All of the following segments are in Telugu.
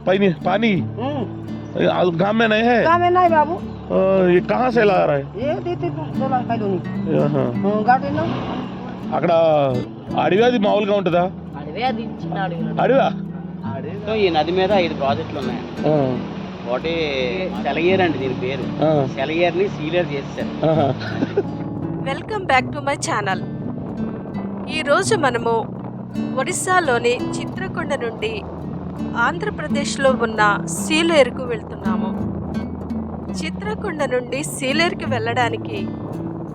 पानी पानी गांव में नहीं है? गाँव में नहीं बाबू, ये कहाँ से ला रहा है? ये देते $2 కాయలోని ఆహా. గార్డెన్ అక్కడ అడవి అది మామూలుగా ఉంటుందా? అడవి, అది చిన్న అడవి. అడవా? అడవితో ఈ నది మీద 5 ప్రాజెక్టులు ఉన్నాయి. ఆ, ఒకటి సెలయేరు అండి, దీని పేరు. ఆ, సెలయేరుని సీలేరు చేశారు. ఆహా. Welcome back to my channel. ఈరోజు మనము ఒడిస్సాలోని చిత్రకొండ నుండి ఆంధ్రప్రదేశ్లో ఉన్న సీలేరుకు వెళ్తున్నాము. చిత్రకొండ నుండి సీలేరుకి వెళ్ళడానికి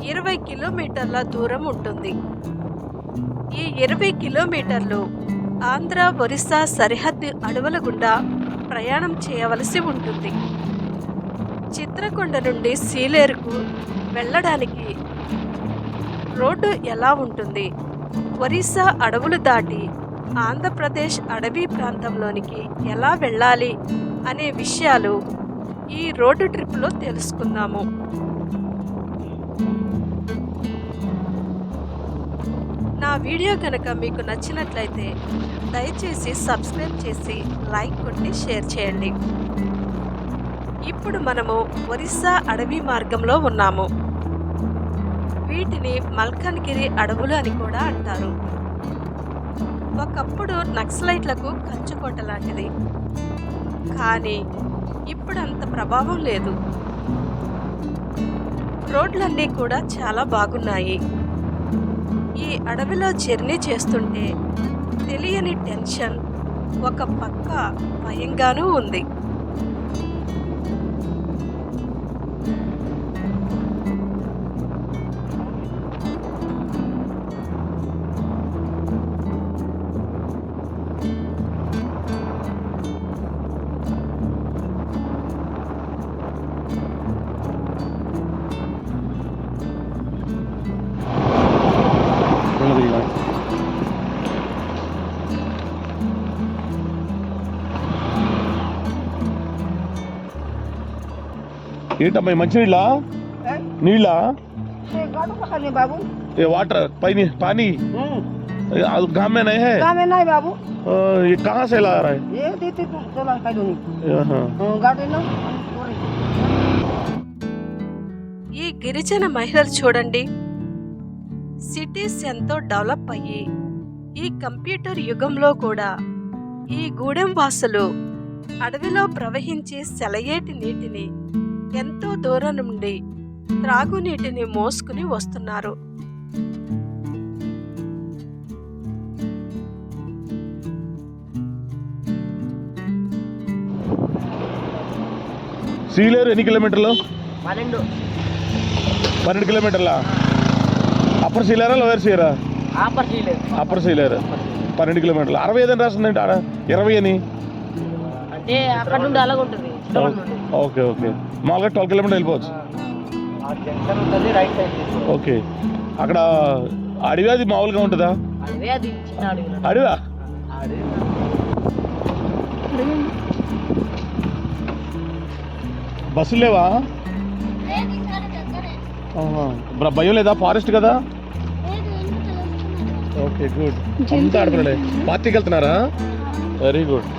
20 కిలోమీటర్ల దూరం ఉంటుంది. ఈ 20 కిలోమీటర్లు ఆంధ్ర ఒరిస్సా సరిహద్దు అడవుల గుండా ప్రయాణం చేయవలసి ఉంటుంది. చిత్రకొండ నుండి సీలేరుకు వెళ్ళడానికి రోడ్డు ఎలా ఉంటుంది, ఒరిస్సా అడవులు దాటి ఆంధ్రప్రదేశ్ అడవి ప్రాంతంలోనికి ఎలా వెళ్ళాలి అనే విషయాలు ఈ రోడ్డు ట్రిప్లో తెలుసుకుందాము. నా వీడియో కనుక మీకు నచ్చినట్లయితే దయచేసి సబ్స్క్రైబ్ చేసి లైక్ కొట్టి షేర్ చేయండి. ఇప్పుడు మనము ఒరిస్సా అడవి మార్గంలో ఉన్నాము. వీటిని మల్కన్గిరి అడవులు అని కూడా అంటారు. ఒకప్పుడు నక్సలైట్లకు కంచుకోట లాంటిది, కానీ ఇప్పుడు అంత ప్రభావం లేదు. రోడ్లన్నీ కూడా చాలా బాగున్నాయి. ఈ అడవిలో జర్నీ చేస్తుంటే తెలియని టెన్షన్, ఒక పక్క భయంగానూ ఉంది. ఏంటమ్మా మంచినీళ్ళ నీళ్ళ? गाड़ू पकड़ने बाबू, ये वाटर पानी पानी गांव में नहीं है? गाँव में नहीं बाबू, ये कहाँ से ला रहा है? ये देते $2 కాయలోని ఆహా. గార్డెన్ ఈ గిరిజన మహిళలు చూడండి, సిటీస్ ఎంతో డెవలప్ అయ్యి ఈ కంప్యూటర్ యుగంలో కూడా ఈ గూడెం వాసులు అడవిలో ప్రవహించే సెలయేటి నీటిని ఎంతో దూరం నుండి త్రాగునీటిని మోసుకుని వస్తున్నారు. సీలేరు ఎన్ని కిలోమీటర్లు? 12 కిలోమీటర్ల. అప్పర్ సీలేరా లోయర్ సీలేరా? ఆపర్ సీలేరు. అప్పర్ సీలేరు 12 కిలోమీటర్లు. 65 అని రాస్తుందంటే ఆడ 20 అని. అంటే అక్కడ నుండి అలాగ ఉంటుంది. ఓకే ఓకే, మామూలుగా 12 కిలోమీటర్ వెళ్ళిపోవచ్చు. జంక్షన్ ఉంటుంది, రైట్ సైడ్. ఓకే, అక్కడ అడవి అది మామూలుగా ఉంటుందా? అడవి, అది చిన్న అడవి. అడవా? బస్సులు లేవా? ఆహా. భయం లేదా? ఫారెస్ట్ కదా? Okay good. అంతా ఆడపిల్లలే. పార్టీకి వెళ్తున్నారా? Very good.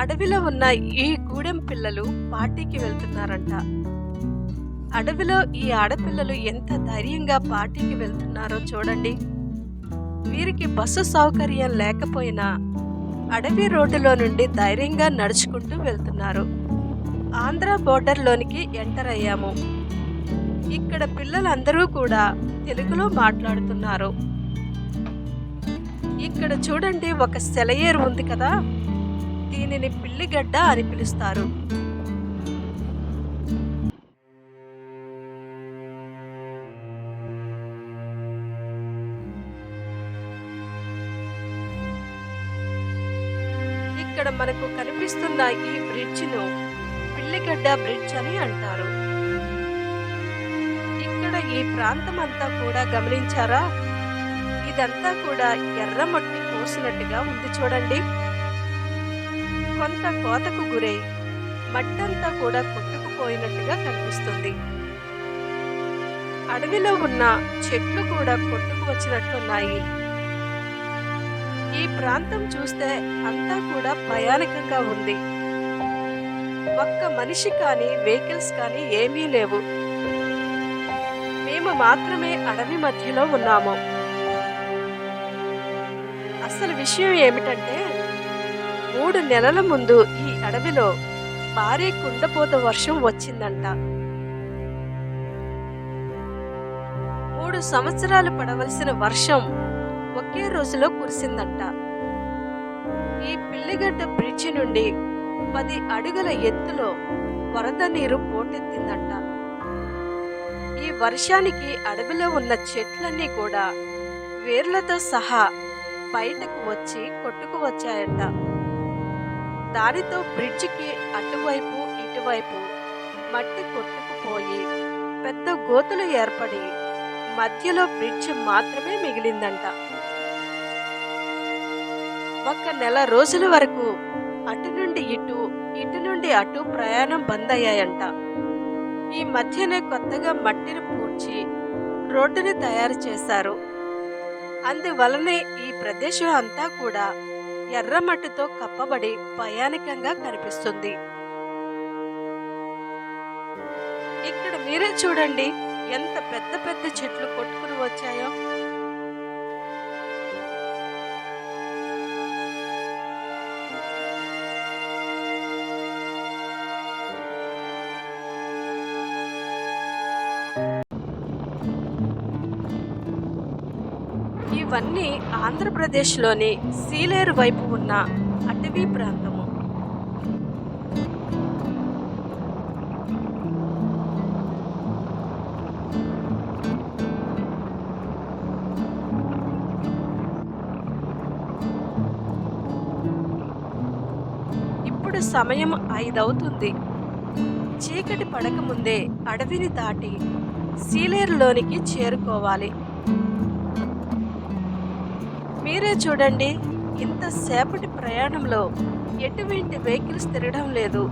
అడవిలో ఉన్న ఈ గూడెం పిల్లలు పార్టీకి వెళ్తున్నారంట. అడవిలో ఈ ఆడపిల్లలు ఎంత ధైర్యంగా పార్టీకి వెళ్తున్నారో చూడండి. వీరికి బస్సు సౌకర్యం లేకపోయినా అడవి రోడ్డులో నుండి ధైర్యంగా నడుచుకుంటూ వెళ్తున్నారు. ఆంధ్ర బోర్డర్లోనికి ఎంటర్ అయ్యాము. ఇక్కడ పిల్లలందరూ కూడా తెలుగులో మాట్లాడుతున్నారు. ఇక్కడ చూడండి, ఒక సెలయేరు ఉంది కదా, దీనిని పిల్లిగడ్డ అని పిలుస్తారు. ఇక్కడ మనకు కనిపిస్తున్న ఈ బ్రిడ్జిను పిల్లిగడ్డ బ్రిడ్జ్ అని అంటారు. ఇక్కడ ఈ ప్రాంతం అంతా కూడా గమనించారా? ఇదంతా కూడా ఎర్రమట్టి పోసినట్టుగా ఉంది చూడండి. కొంత కోతకు గురై మట్టంతా కూడా కొట్టుకుపోయినట్టుగా కనిపిస్తుంది. అడవిలో ఉన్న చెట్లు కూడా కొట్టుకు వచ్చినట్లున్నాయి. ఈ ప్రాంతం చూస్తే అంతా కూడా భయానకంగా ఉంది. ఒక్క మనిషి కానీ వెహికల్స్ కానీ ఏమీ లేవు. మేము మాత్రమే అడవి మధ్యలో ఉన్నాము. అసలు విషయం ఏమిటంటే 3 నెలల ముందు ఈ అడవిలో భారీ కుండపోత వర్షం వచ్చిందంట. 3 సంవత్సరాలు పడవలసిన వర్షం ఒకే రోజులో కురిసిందంట. ఈ పిల్లిగడ్డ బ్రిడ్జి నుండి 10 అడుగుల ఎత్తులో వరద నీరు పోటెత్తిందంట. ఈ వర్షానికి అడవిలో ఉన్న చెట్లన్నీ కూడా వేర్లతో సహా బయటకు వచ్చి కొట్టుకు వచ్చాయంట. దానితో బ్రిడ్జికి అటువైపు ఇటువైపు మట్టి కొట్టుకుపోయి పెద్ద గోతులు ఏర్పడి మధ్యలో బ్రిడ్జి మాత్రమే మిగిలిందంట. 1 నెల రోజుల వరకు అటు నుండి ఇటు, ఇటు నుండి అటు ప్రయాణం బంద్ అయ్యాయంట. ఈ మధ్యనే కొత్తగా మట్టిని పూడ్చి రోడ్డుని తయారు చేశారు. అందువలనే ఈ ప్రదేశం అంతా కూడా ఎర్రమట్టితో కప్పబడి భయానకంగా కనిపిస్తుంది. ఇక్కడ మీరే చూడండి ఎంత పెద్ద పెద్ద చెట్లు కొట్టుకుని వచ్చాయో. ఇవన్నీ ఆంధ్రప్రదేశ్లోని సీలేరు వైపు ఉన్న అటవీ ప్రాంతము. ఇప్పుడు సమయం 5 అవుతుంది. చీకటి పడకముందే అడవిని దాటి సీలేరులోనికి చేరుకోవాలి. మీరే చూడండి, ఇంతసేపటి ప్రయాణంలో ఎటువంటి వెహికల్స్ తిరగడం లేదు.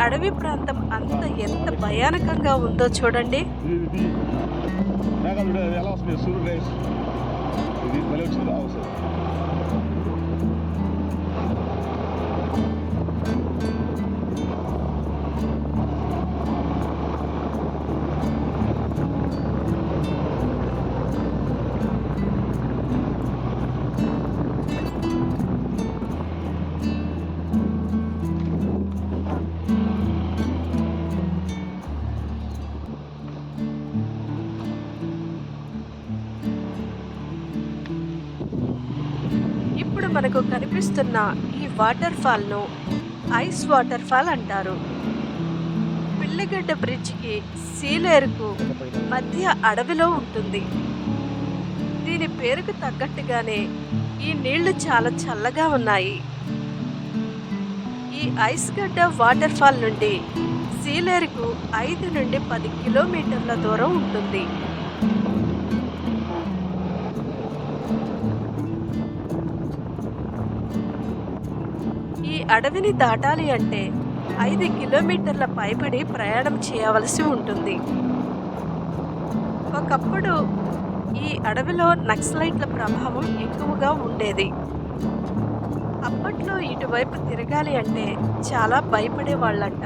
అడవి ప్రాంతం అంత ఎంత భయానకంగా ఉందో చూడండి. ఎలా వస్తుంది సూర్యుడు రేస్ ఇది మళ్ళీ వచ్చింది అవసరం. మనకు కనిపిస్తున్న ఈ వాటర్ ఫాల్ ను ఐస్ వాటర్ ఫాల్ అంటారు. పిల్లిగడ్డ బ్రిడ్జికి సీలేరుకు మధ్య అడవిలో ఉంటుంది. దీని పేరుకు తగ్గట్టుగానే ఈ నీళ్లు చాలా చల్లగా ఉన్నాయి. ఈ ఐస్ గడ్డ వాటర్ ఫాల్ నుండి సీలేరుకు 5 నుండి 10 కిలోమీటర్ల దూరం ఉంటుంది. ఈ అడవిని దాటాలి అంటే 5 కిలోమీటర్ల పైబడి ప్రయాణం చేయవలసి ఉంటుంది. ఒకప్పుడు ఈ అడవిలో నక్సలైట్ల ప్రభావం ఎక్కువగా ఉండేది. అప్పట్లో ఇటువైపు తిరగాలి అంటే చాలా భయపడేవాళ్ళంట.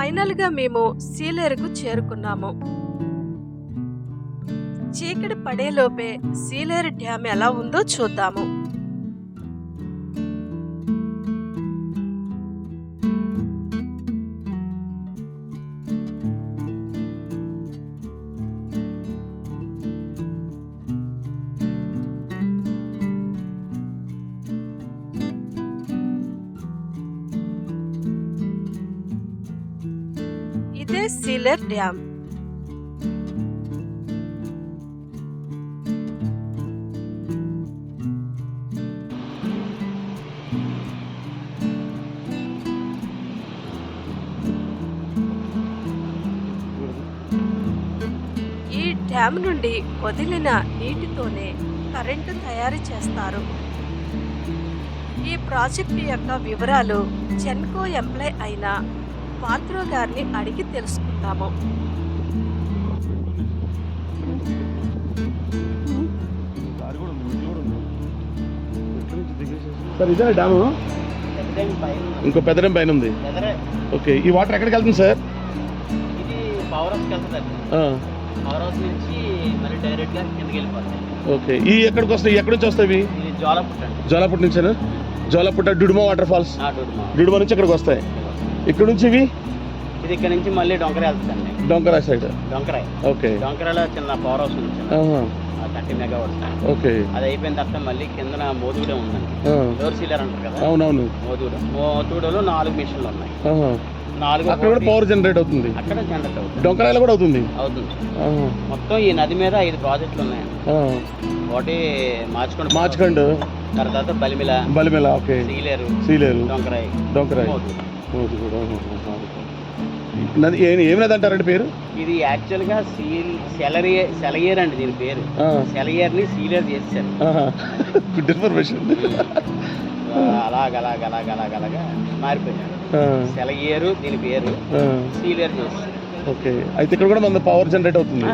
ఫైనల్గా మేము సీలేరుకు చేరుకున్నాము. చీకటి పడేలోపే సీలేరు డ్యామ్ ఎలా ఉందో చూద్దాము. ఇదే సీలేరు డ్యామ్. ఈ డ్యామ్ నుండి వదిలిన నీటితోనే కరెంటు తయారు చేస్తారు. ఈ ప్రాజెక్టు యొక్క వివరాలు జెన్కో ఎంప్లాయ్ అయిన పాత్రో గారిని అడిగి తెలుసుకుందాము. సార్ ఇదే డ్యాము? ఇంకో పెద్ద డ్యామ్ పైన ఉంది. ఓకే, ఈ వాటర్ ఎక్కడికి వెళ్తుంది సార్? ఇది పవర్ హౌస్కి వెళ్తుంది. పవర్ హౌస్ నుంచి మరి డైరెక్ట్ గా కిందకి వెళ్ళిపోతాయి. ఓకే, ఈ ఎక్కడికి వస్తాయి? ఎక్కడి నుంచి వస్తాయి? ఇది జ్వాలపుట్ట అండి. జ్వాలపుట్ట నుంచేనా? జ్వాలపుట్ట డుడుమా వాటర్ ఫాల్స్. డూడుమా. డుడుమా నుంచి ఇక్కడికి వస్తాయి. ఇక్కడ నుంచి ఇవి ఇది ఇక్కడ నుంచి మళ్ళీ డొంకరాయి వెళ్తుందండి. డొంకరాయి సైడ్. డొంకరాయి. ఓకే. డొంకరాయిలో చిన్న పవర్ హౌస్ ఉంది. 30 మెగావాట్స్. ఓకే. అది అయిపోయిన తర్వాత మళ్ళీ కిందన మోదుగుడే ఉందండి. డోర్ సీలర్ అంటారు కదా. అవునవును. మోదుగుడలో 4 మిషన్లు ఉన్నాయి. 4 అక్కడ కూడా పవర్ జనరేట్ అవుతుంది. అక్కడ జనరేట్ అవుతుంది. డొంకరాయిలో కూడా అవుతుంది. మొత్తం ఈ నది మీద 5 ప్రాజెక్టులు ఉన్నాయండి. ఒకటి మార్చుకొండ, తర్వాత బలిమిల, ఓకే, సీలేరు, డొంకరాయి, నది. ఏమి నది అంటారండి పేరు? ఇది యాక్చువల్ గా సెలయేర్ అండి దీని పేరు. సెలయేర్ ని సీలేరు చేశారు. Good information. అలాగలాగా మారిపోయారు. సెలయేరు దీని పేరు, సీలేరు చేశారు. ఓకే, అయితే ఇక్కడ కూడా మన పవర్ జనరేట్ అవుతుంది.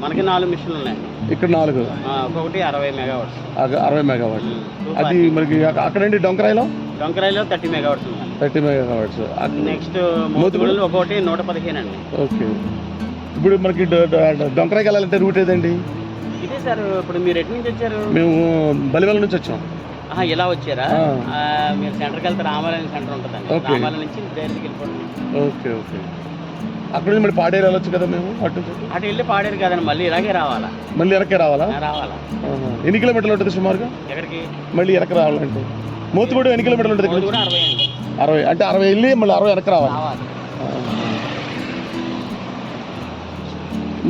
మనకి 4 మిషన్లు ఉన్నాయి. ఇక్కడ 4. ఒక్కొక్కటి 60 మెగావాట్స్. 60 మెగావాట్స్. అది మనకి అక్కడండి డొంకరాయిలో 30 మెగావాట్స్ ఉన్నాయి. 30 మెగావాట్స్. నెక్స్ట్ మోతుగూడలో ఒక్కొక్కటి 115 అండి. ఓకే, ఇప్పుడు మనకి డొంకరాయికి వెళ్ళాలంటే రూట్ ఏదండి? ఇదే సార్. ఇప్పుడు మీరు ఎటు నుంచి వచ్చారు? మేము బలివెల నుంచి వచ్చాం. ఇలా వచ్చారా? మీరు సెంటర్కి వెళ్తే రామాలయం సెంటర్ ఉంటుందండి. రామాలయం నుంచి డైరెక్ట్కి వెళ్ళిపోండి. Okay okay. అక్కడ నుంచి మరి పాడేరు వెళ్ళొచ్చు కదా మేము? అటు వెళ్ళి పాడేరు కదండి, మళ్ళీ ఇలాగే రావాలా? మళ్ళీ వెనక్కి రావాలా? ఎన్ని కిలోమీటర్లు ఉంటుంది సుమారుగా? ఎక్కడికి మళ్ళీ వెనక్కి రావాలంటే? మోతుగూడ ఎన్ని కిలోమీటర్లు ఉంటుంది? 60 అంటే 60 వెళ్ళి మళ్ళీ 60 వెనక్కి రావాలి.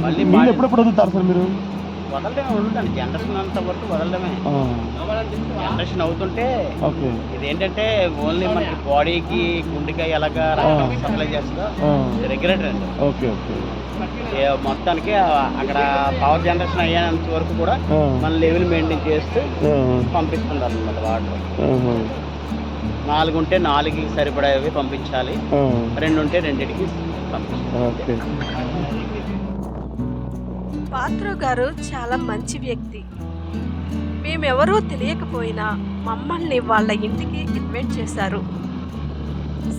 మళ్ళీ ఎప్పుడెప్పుడు వదులుతారు సార్ మీరు? వదలడమే ఉంటుందండి. జనరేషన్ అంత వరకు వదలడమే. జనరేషన్ అవుతుంటే ఇదేంటంటే ఓన్లీ మనకి బాడీకి, గుండెకాయ ఎలాగా సప్లై చేస్తుందో రెగ్యులేటర్ అండి. Okay okay. మొత్తానికి అక్కడ పవర్ జనరేషన్ అయ్యేంత వరకు కూడా మన లెవెల్ మెయింటైన్ చేస్తూ పంపిస్తున్నారు అన్నమాట. వాటర్ 4 ఉంటే 4కి సరిపడేవి పంపించాలి, 2 ఉంటే 2కి పంపించాలి. పాత్రో గారు చాలా మంచి వ్యక్తి. మేమెవరూ తెలియకపోయినా మమ్మల్ని వాళ్ళ ఇంటికి ఇన్వైట్ చేశారు.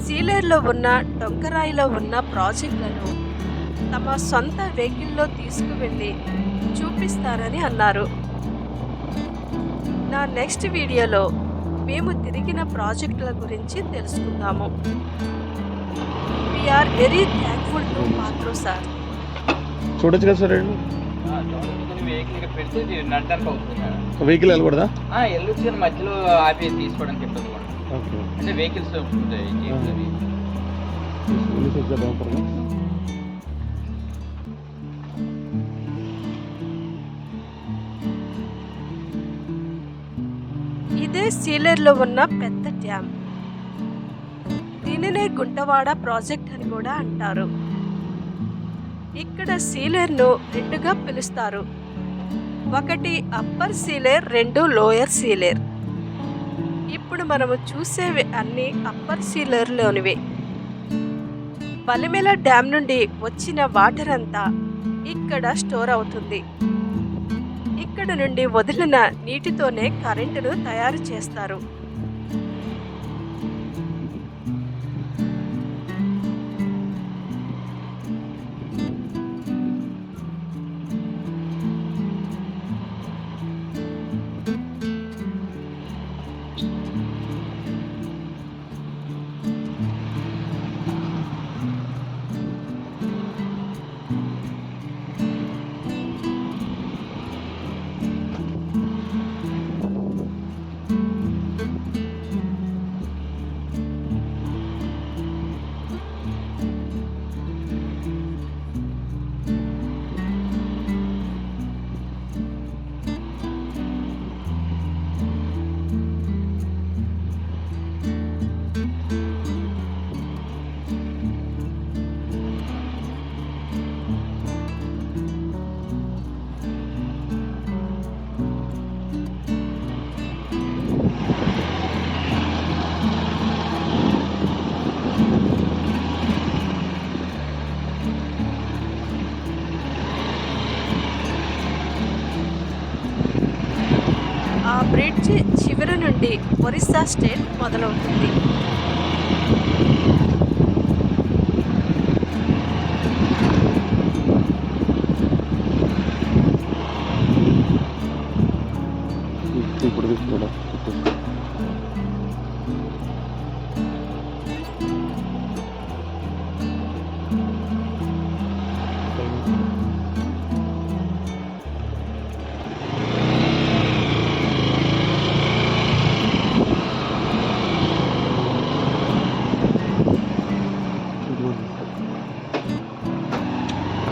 సీలేరులో ఉన్న డొంకరాయిలో ఉన్న ప్రాజెక్టులను తమ సొంత వెహికల్లో తీసుకువెళ్ళి చూపిస్తారని అన్నారు. నా నెక్స్ట్ వీడియోలో మేము తిరిగిన ప్రాజెక్టుల గురించి తెలుసుకుందాము. We are very thankful to Patro sir. చూడొచ్చు కదా సార్? వెహికల్ వెళ్ళకూడదా? వెళ్ళొచ్చు, మధ్యలో ఆపి తీసుకోవడానికి చెప్పదు. అంటే వెహికల్స్ ఇదే సీలేరులో ఉన్న పెద్ద డ్యామ్. దీనినే గుంటవాడ ప్రాజెక్ట్ అని కూడా అంటారు. ఇక్కడ సీలేరును 2గా పిలుస్తారు. ఒకటి అప్పర్ సీలేర్, 2 లోయర్ సీలేర్. ఇప్పుడు మనము చూసేవి అన్ని అప్పర్ సీలేరులోనివే. బలిమెల డ్యామ్ నుండి వచ్చిన వాటర్ అంతా ఇక్కడ స్టోర్ అవుతుంది. ఇక్కడ నుండి వదిలిన నీటితోనే కరెంటును తయారు చేస్తారు. ఆ బ్రిడ్జ్ చివరి నుండి ఒరిస్సా స్టేట్ మొదలవుతుంది. ఇప్పుడు తీసుకురా.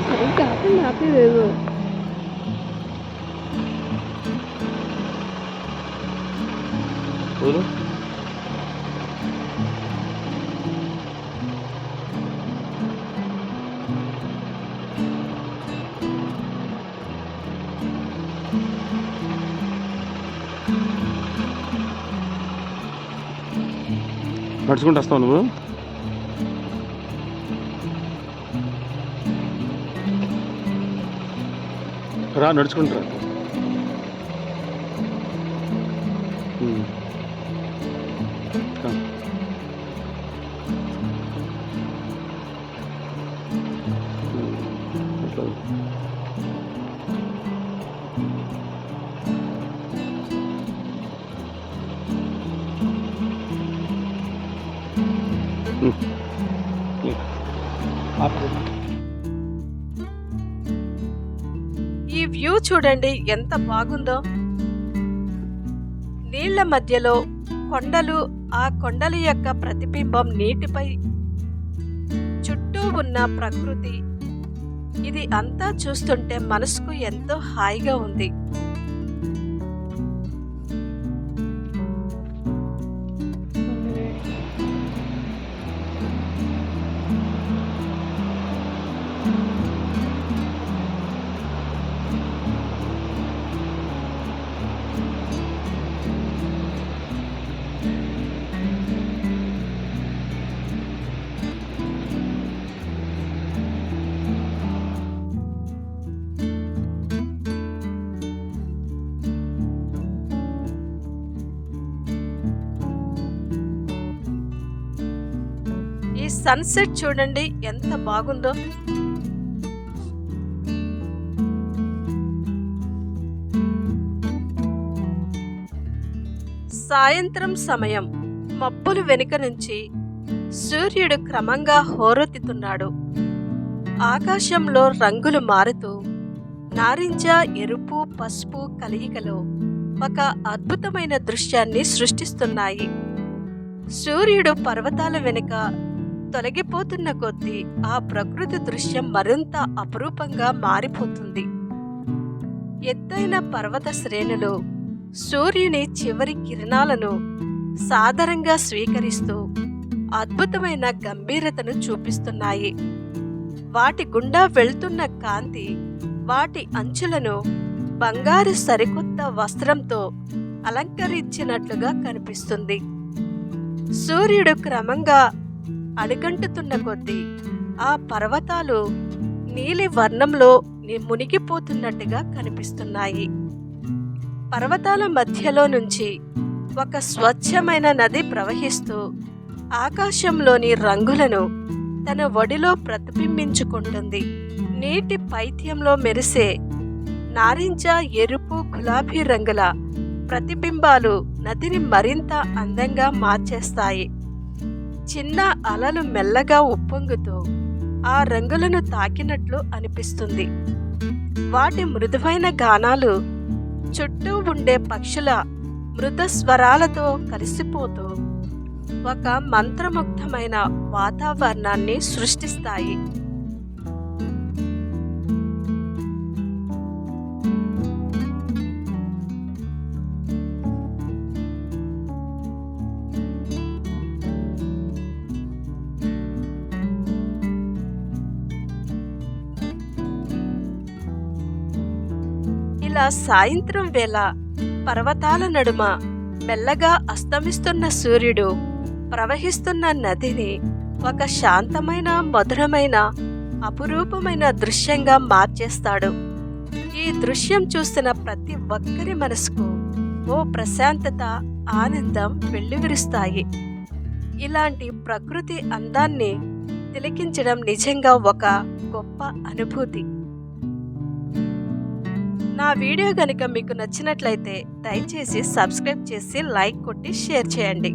సరిగ్గా ఆపలేదు. వదిలు. నడుచుకుంటూ వస్తావు నువ్వు? రా, నడుచుకుంటారా? ఈ వ్యూ చూడండి ఎంత బాగుందో. నీళ్ల మధ్యలో కొండలు, ఆ కొండల యొక్క ప్రతిబింబం నీటిపై, చుట్టూ ఉన్న ప్రకృతి, ఇది అంతా చూస్తుంటే మనసుకు ఎంతో హాయిగా ఉంది. ఈ సన్సెట్ చూడండి ఎంత బాగుందో. సాయంత్రం సమయం. మబ్బుల వెనుక నుంచి సూర్యుడు క్రమంగా హోరెత్తుతున్నాడు. ఆకాశంలో రంగులు మారుతూ నారింజ, ఎరుపు, పసుపు కలయికలో ఒక అద్భుతమైన దృశ్యాన్ని సృష్టిస్తున్నాయి. సూర్యుడు పర్వతాల వెనుక తొలగిపోతున్న కొద్దీ ఆ ప్రకృతి దృశ్యం మరింత అపురూపంగా మారిపోతుంది. ఎత్తైన పర్వత శ్రేణులు సూర్యుని చివరి కిరణాలను సాదరంగా స్వీకరిస్తూ అద్భుతమైన గంభీరతను చూపిస్తున్నాయి. వాటి గుండా వెళ్తున్న కాంతి వాటి అంచులను బంగారు సరికొత్త వస్త్రంతో అలంకరించినట్లుగా కనిపిస్తుంది. సూర్యుడు క్రమంగా అడుగంటుతున్న కొద్దీ ఆ పర్వతాలు నీలి వర్ణంలో మునిగిపోతున్నట్టుగా కనిపిస్తున్నాయి. పర్వతాల మధ్యలో నుంచి ఒక స్వచ్ఛమైన నది ప్రవహిస్తూ ఆకాశంలోని రంగులను తన ఒడిలో ప్రతిబింబించుకుంటుంది. నీటి పైత్యంలో మెరిసే నారింజ, ఎరుపు, గులాబీ రంగుల ప్రతిబింబాలు నదిని మరింత అందంగా మార్చేస్తాయి. చిన్న అలలు మెల్లగా ఉప్పొంగుతూ ఆ రంగులను తాకినట్లు అనిపిస్తుంది. వాటి మృదువైన గానాలు చుట్టూ ఉండే పక్షుల మృద స్వరాలతో కలిసిపోతూ ఒక మంత్రముగ్ధమైన వాతావరణాన్ని సృష్టిస్తాయి. ఇలా సాయంత్రం వేళ పర్వతాల నడుమ మెల్లగా అస్తమిస్తున్న సూర్యుడు ప్రవహిస్తున్న నదిని ఒక శాంతమైన, మధురమైన, అపురూపమైన దృశ్యంగా మార్చేస్తాడు. ఈ దృశ్యం చూసిన ప్రతి ఒక్కరి మనసుకు ఓ ప్రశాంతత, ఆనందం వెల్లివిరుస్తాయి. ఇలాంటి ప్రకృతి అందాన్ని తిలకించడం నిజంగా ఒక గొప్ప అనుభూతి. నా వీడియో కనుక మీకు నచ్చినట్లయితే దయచేసి సబ్స్క్రైబ్ చేసి లైక్ కొట్టి షేర్ చేయండి.